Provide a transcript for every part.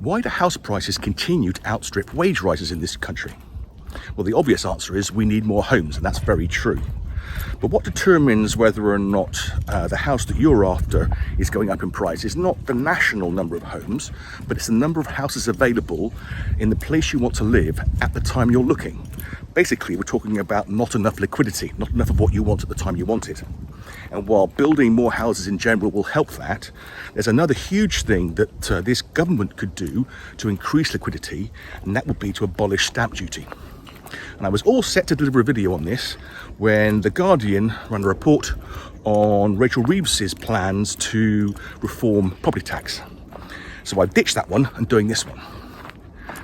Why do house prices continue to outstrip wage rises in this country? Well, the obvious answer is we need more homes, and that's very true. But what determines whether or not the house that you're after is going up in price is not the national number of homes, but it's the number of houses available in the place you want to live at the time you're looking. Basically, we're talking about not enough liquidity, not enough of what you want at the time you want it. And while building more houses in general will help that, there's another huge thing that this government could do to increase liquidity, and that would be to abolish stamp duty. And I was all set to deliver a video on this when The Guardian ran a report on Rachel Reeves' plans to reform property tax. So I ditched that one and doing this one.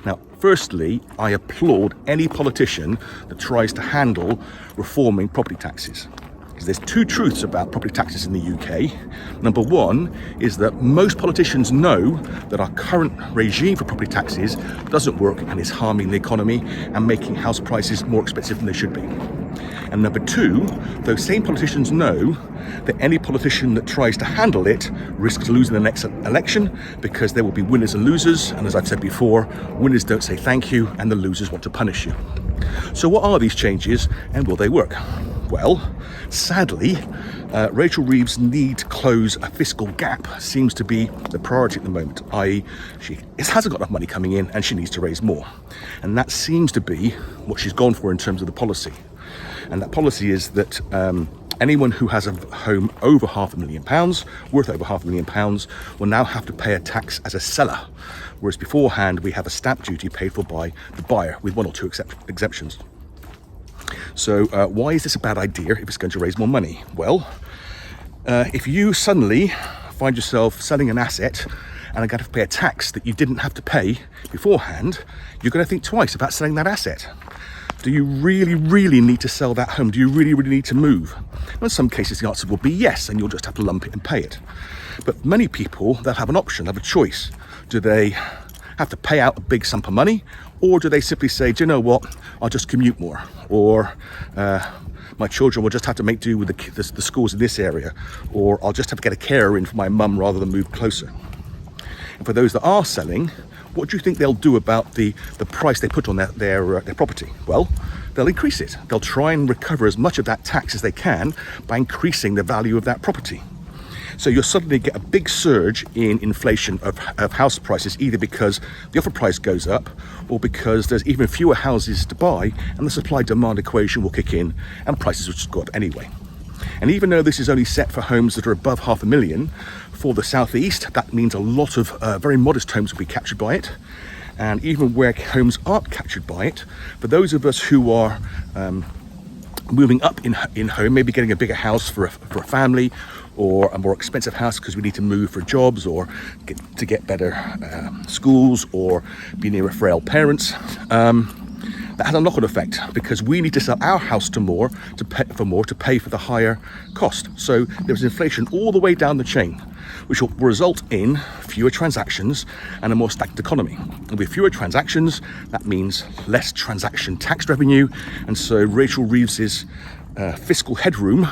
Now, firstly, I applaud any politician that tries to handle reforming property taxes. Because there's two truths about property taxes in the UK. Number one is that most politicians know that our current regime for property taxes doesn't work and is harming the economy and making house prices more expensive than they should be. And number two, those same politicians know that any politician that tries to handle it risks losing the next election, because there will be winners and losers. And as I've said before, winners don't say thank you and the losers want to punish you. So what are these changes and will they work? Well, sadly, Rachel Reeves' need to close a fiscal gap seems to be the priority at the moment, i.e. she hasn't got enough money coming in and she needs to raise more. And that seems to be what she's gone for in terms of the policy. And that policy is that anyone who has a home over £500,000, worth over £500,000, will now have to pay a tax as a seller. Whereas beforehand, we have a stamp duty paid for by the buyer with one or two exemptions. So why is this a bad idea if it's going to raise more money? Well, if you suddenly find yourself selling an asset and are going to pay a tax that you didn't have to pay beforehand, you're going to think twice about selling that asset. Do you really need to sell that home? Do you really need to move? Well, in some cases, the answer will be yes, and you'll just have to lump it and pay it. But many people, they'll have an option, have a choice. Do they have to pay out a big sum of money, or do they simply say, do you know what, I'll just commute more, or my children will just have to make do with the schools in this area, or I'll just have to get a carer in for my mum rather than move closer. And for those that are selling, what do you think they'll do about the price they put on their property? Well, they'll increase it. They'll try and recover as much of that tax as they can by increasing the value of that property. So you'll suddenly get a big surge in inflation of house prices, either because the offer price goes up or because there's even fewer houses to buy and the supply-demand equation will kick in and prices will just go up anyway. And even though this is only set for homes that are above £500,000, for the southeast, that means a lot of very modest homes will be captured by it. And even where homes aren't captured by it, for those of us who are moving up in home, maybe getting a bigger house for a family, or a more expensive house because we need to move for jobs or to get better schools or be near frail parents, that has a knock-on effect because we need to sell our house to pay for the higher cost. So there's inflation all the way down the chain, which will result in fewer transactions and a more stagnant economy. And with fewer transactions, that means less transaction tax revenue. And so Rachel Reeves's fiscal headroom,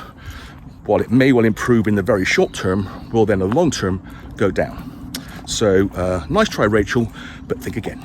while it may well improve in the very short term, will then in the long term go down. So nice try, Rachel, but think again.